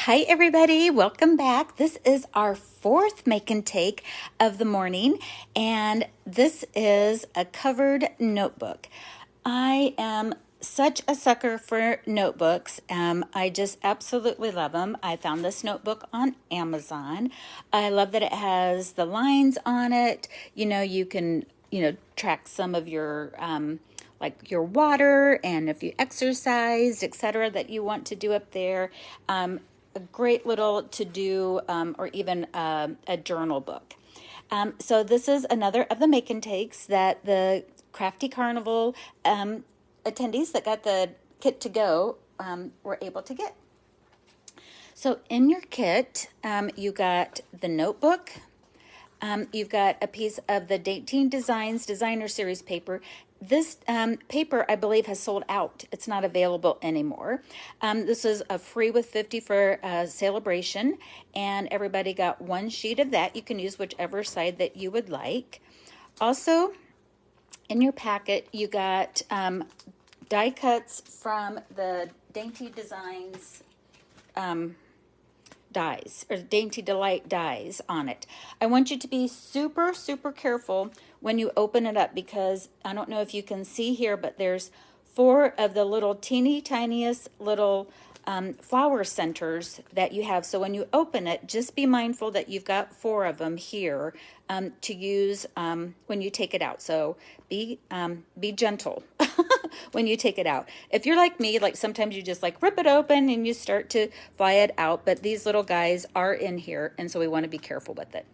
Hi everybody, welcome back. This is our fourth make and take of the morning, and this is a covered notebook. I am such a sucker for notebooks. I just absolutely love them. I found this notebook on Amazon. I love that it has the lines on it. You can, track some of your like your water and if you exercised, etc., that you want to do up there. A great little to do or even a journal book. So this is another of the make and takes that the Crafty Carnival attendees that got the kit to go were able to get. So in your kit, you got the notebook. You've got a piece of the Dainty Designs Designer Series paper. This paper, I believe, has sold out. It's not available anymore. This is a free with 50 for celebration, and everybody got one sheet of that. You can use whichever side that you would like. Also, in your packet, you got die cuts from the Dainty Designs dies, or Dainty Delight dies on it. I want you to be super, super careful when you open it up, because I don't know if you can see here, but there's 4 of the little teeny tiniest little flower centers that you have. So when you open it, just be mindful that you've got 4 of them here to use when you take it out. So be gentle when you take it out. If you're like me, like sometimes you just like rip it open and you start to fly it out, but these little guys are in here, and so we want to be careful with it.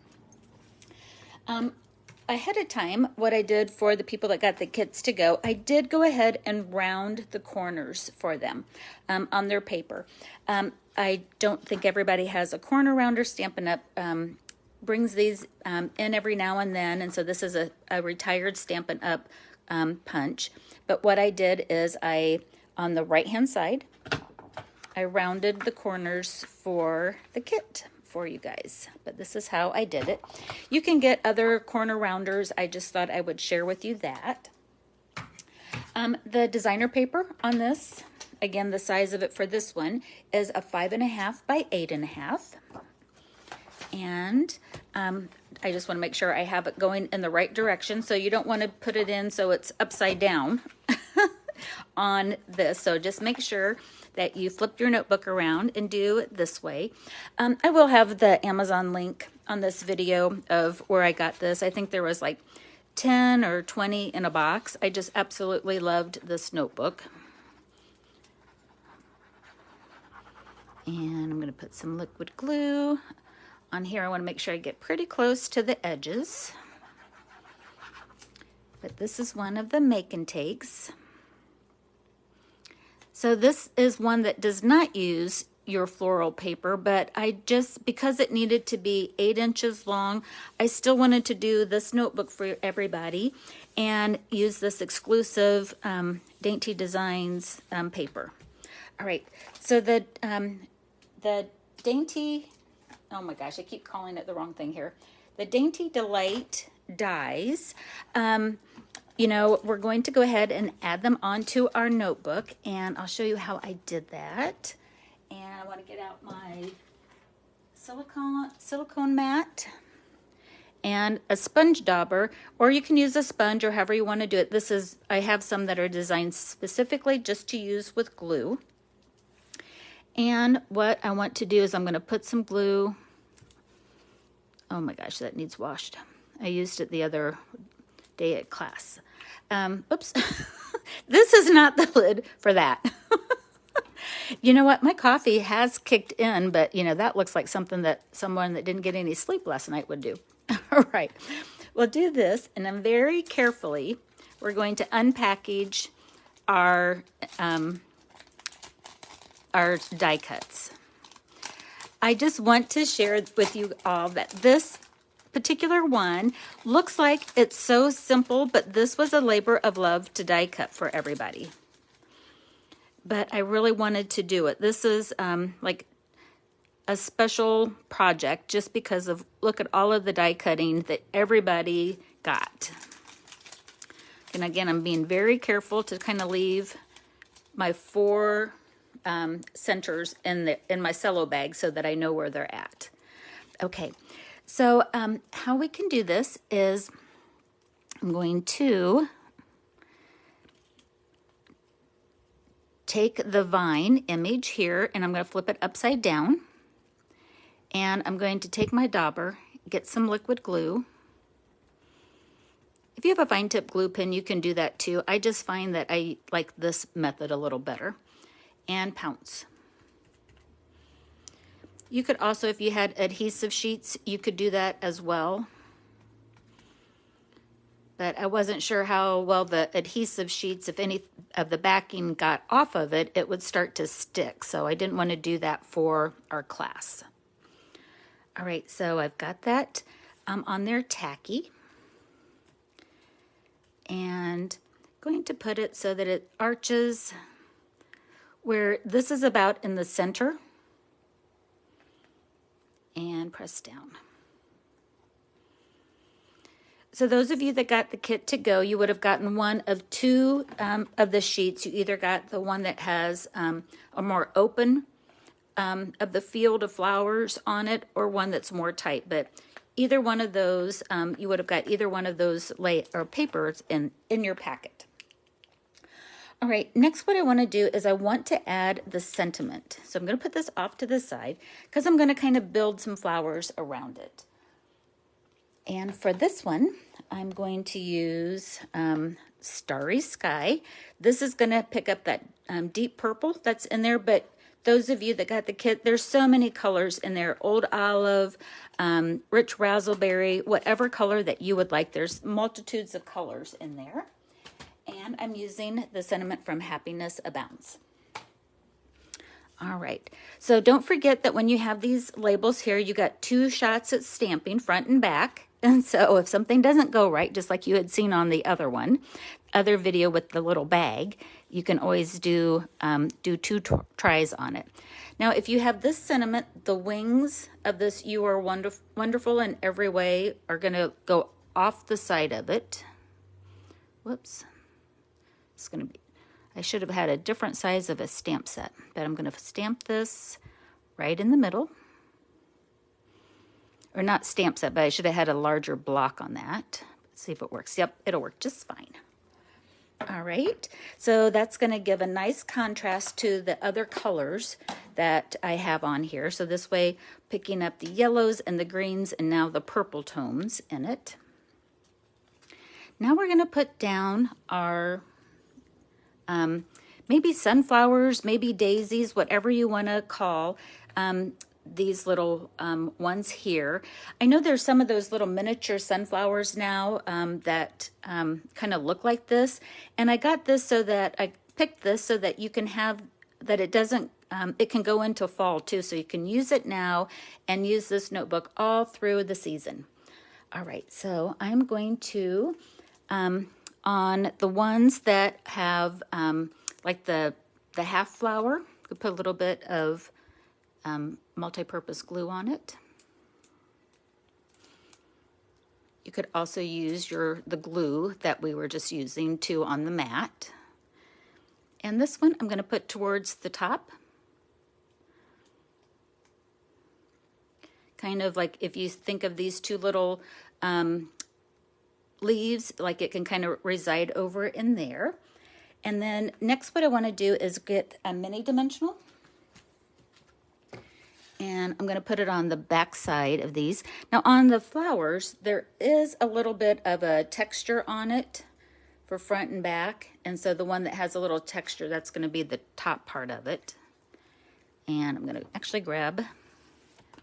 Ahead of time, what I did for the people that got the kits to go, I did go ahead and round the corners for them on their paper. I don't think everybody has a corner rounder. Stampin' Up! Brings these in every now and then, and so this is a retired Stampin' Up! Punch. But what I did is on the right-hand side, I rounded the corners for the kit for you guys, but this is how I did it. You can get other corner rounders. I just thought I would share with you that. The designer paper on this, again, the size of it for this one is a 5.5 by 8.5. And I just want to make sure I have it going in the right direction. So you don't want to put it in so it's upside down on this. So just make sure that you flip your notebook around and do it this way. I will have the Amazon link on this video of where I got this. I think there was like 10 or 20 in a box. I just absolutely loved this notebook. And I'm going to put some liquid glue on here. I want to make sure I get pretty close to the edges. But this is one of the make and takes. So this is one that does not use your floral paper, but I just, because it needed to be 8 inches long, I still wanted to do this notebook for everybody and use this exclusive Dainty Designs paper. All right, so the Dainty, oh my gosh, I keep calling it the wrong thing here. The Dainty Delight dies. We're going to go ahead and add them onto our notebook, and I'll show you how I did that. And I want to get out my silicone mat and a sponge dauber, or you can use a sponge or however you want to do it. I have some that are designed specifically just to use with glue. And what I want to do is I'm going to put some glue. Oh my gosh, that needs washed. I used it the other day at class. Oops. This is not the lid for that. You know what? My coffee has kicked in, but that looks like something that someone that didn't get any sleep last night would do. All right. We'll do this, and then very carefully, we're going to unpackage our die cuts. I just want to share with you all that this particular one looks like it's so simple, but this was a labor of love to die cut for everybody. But I really wanted to do it. This is like a special project just because of, look at all of the die cutting that everybody got. And again, I'm being very careful to kind of leave my 4 centers in my cello bag so that I know where they're at. Okay, so how we can do this is I'm going to take the vine image here and I'm going to flip it upside down. And I'm going to take my dauber, get some liquid glue. If you have a fine tip glue pen, you can do that too. I just find that I like this method a little better. And pounce. You could also, if you had adhesive sheets, you could do that as well. But I wasn't sure how well the adhesive sheets, if any of the backing got off of it, it would start to stick. So I didn't want to do that for our class. All right, so I've got that on there tacky. And going to put it so that it arches where this is about in the center. And press down. So those of you that got the kit to go, you would have gotten one of two of the sheets. You either got the one that has a more open of the field of flowers on it, or one that's more tight. But either one of those, you would have got either one of those papers in your packet. All right, next what I want to do is I want to add the sentiment. So I'm going to put this off to the side because I'm going to kind of build some flowers around it. And for this one, I'm going to use Starry Sky. This is going to pick up that deep purple that's in there, but those of you that got the kit, there's so many colors in there. Old olive, rich raspberry, whatever color that you would like. There's multitudes of colors in there. And I'm using the sentiment from Happiness Abounds. All right, so don't forget that when you have these labels here, you got 2 shots at stamping, front and back. And so if something doesn't go right, just like you had seen on the other video with the little bag, you can always do 2 tries on it. Now, if you have this sentiment, the wings of this "You Are Wonderful in Every Way" are going to go off the side of it. Whoops. It's going to be, I should have had a different size of a stamp set, but I'm going to stamp this right in the middle. Or not stamp set, but I should have had a larger block on that. Let's see if it works. Yep, it'll work just fine. All right, so that's going to give a nice contrast to the other colors that I have on here. So this way, picking up the yellows and the greens and now the purple tones in it. Now we're going to put down our maybe sunflowers, maybe daisies, whatever you want to call these little ones here. I know there's some of those little miniature sunflowers now that kind of look like this. And I got this so that I picked this so that you can have, that it doesn't, it can go into fall too. So you can use it now and use this notebook all through the season. All right, so I'm going to, on the ones that have like the half flower, we put a little bit of multi-purpose glue on it. You could also use the glue that we were just using too on the mat. And this one I'm going to put towards the top. Kind of like if you think of these 2 little leaves, like it can kind of reside over in there. And then next what I want to do is get a mini dimensional. And I'm going to put it on the back side of these. Now on the flowers, there is a little bit of a texture on it for front and back. And so the one that has a little texture, that's going to be the top part of it. And I'm going to actually grab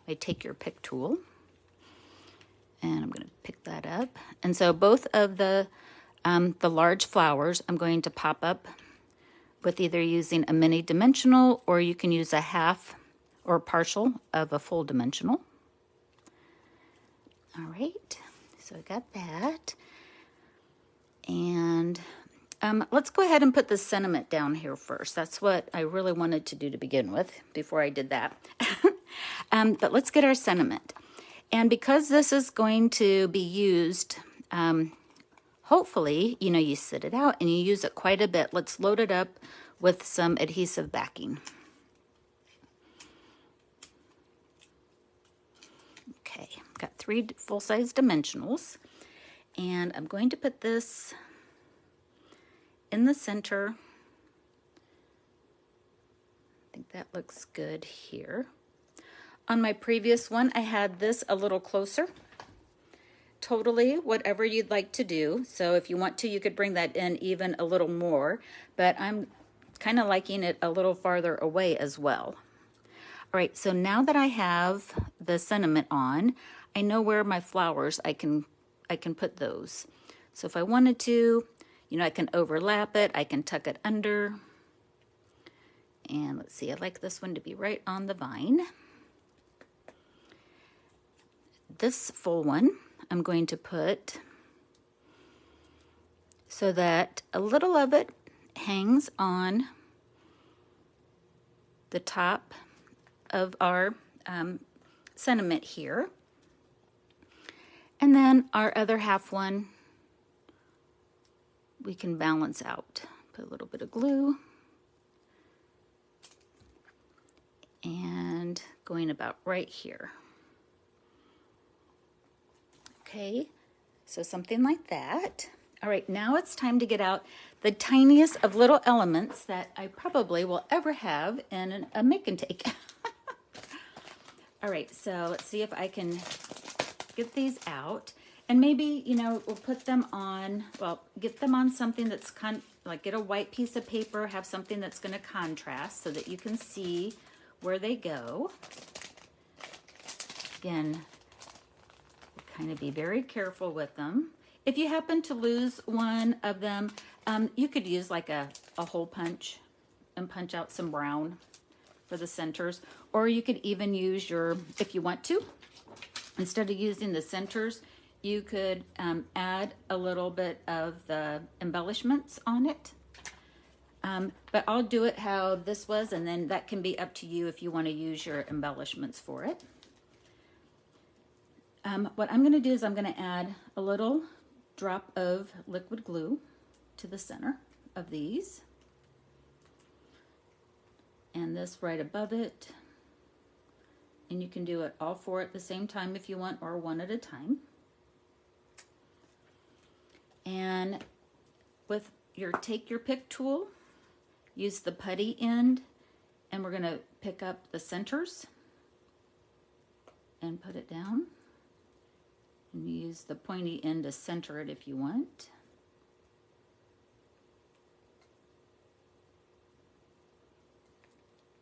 my Take Your Pick tool. And I'm going to pick that up. And so both of the large flowers, I'm going to pop up with either using a mini dimensional, or you can use a half or partial of a full dimensional. All right, so I got that. And let's go ahead and put the sentiment down here first. That's what I really wanted to do to begin with before I did that. But let's get our sentiment. And because this is going to be used, hopefully, you sit it out and you use it quite a bit. Let's load it up with some adhesive backing. 3 full-size dimensionals. And I'm going to put this in the center. I think that looks good here. On my previous one, I had this a little closer. Totally whatever you'd like to do. So if you want to, you could bring that in even a little more, but I'm kind of liking it a little farther away as well. All right, so now that I have the sentiment on, I know where my flowers I can put those. So if I wanted to, you know, I can overlap it, I can tuck it under. And let's see, I like this one to be right on the vine. This full one I'm going to put so that a little of it hangs on the top of our sentiment here. And then our other half one we can balance out. Put a little bit of glue and going about right here. Okay, so something like that. All right, now it's time to get out the tiniest of little elements that I probably will ever have in a make and take. All right, so let's see if I can get these out. And maybe, you know, we'll put them on, well, get them on something that's like get a white piece of paper, have something that's going to contrast so that you can see where they go. Again, kind of be very careful with them. If you happen to lose one of them, you could use like a hole punch and punch out some brown for the centers. Or you could even use your, if you want to, instead of using the centers, you could add a little bit of the embellishments on it. But I'll do it how this was, and then that can be up to you if you want to use your embellishments for it. What I'm going to do is I'm going to add a little drop of liquid glue to the center of these. And this right above it. And you can do it all four at the same time if you want, or one at a time. And with your take your pick tool, use the putty end, and we're going to pick up the centers and put it down. And use the pointy end to center it if you want.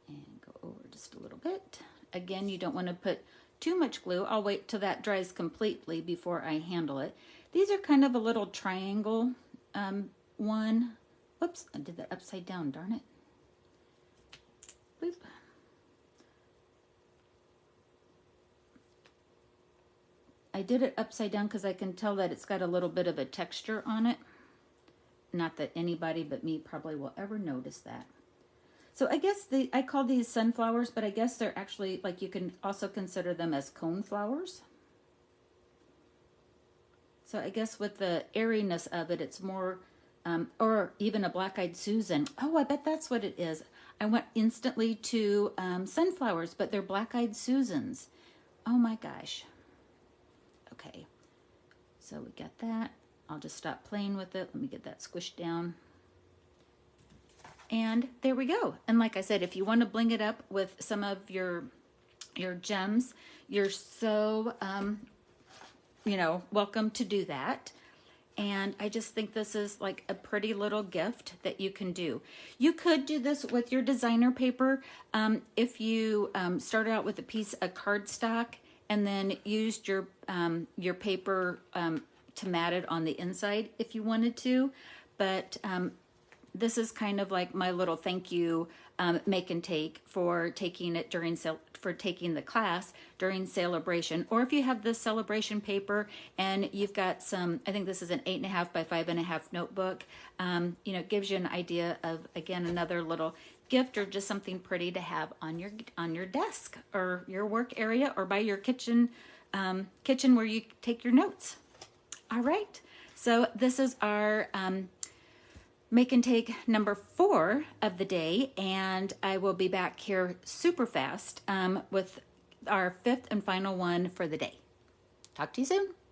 And go over just a little bit. Again, you don't want to put too much glue. I'll wait till that dries completely before I handle it. These are kind of a little triangle one. Whoops, I did that upside down, darn it. Boop. I did it upside down because I can tell that it's got a little bit of a texture on it. Not that anybody but me probably will ever notice that. So I guess I call these sunflowers, but I guess they're actually, like, you can also consider them as cone flowers. So I guess with the airiness of it, it's more, or even a black-eyed Susan. Oh, I bet that's what it is. I went instantly to sunflowers, but they're black-eyed Susans. Oh my gosh. Okay, so we got that. I'll just stop playing with it. Let me get that squished down. And there we go. And like I said, if you want to bling it up with some of your gems, you're so, you know, welcome to do that. And I just think this is like a pretty little gift that you can do. You could do this with your designer paper. If you started out with a piece of cardstock and then used your paper to mat it on the inside if you wanted to. But this is kind of like my little thank you make and take for taking it during taking the class during celebration. Or if you have this celebration paper and you've got some, I think this is an 8.5 by 5.5 notebook. You know, it gives you an idea of, again, another little gift or just something pretty to have on your desk or your work area or by your kitchen where you take your notes. All right, so this is our make and take number 4 of the day, and I will be back here super fast with our 5th and final one for the day. Talk to you soon.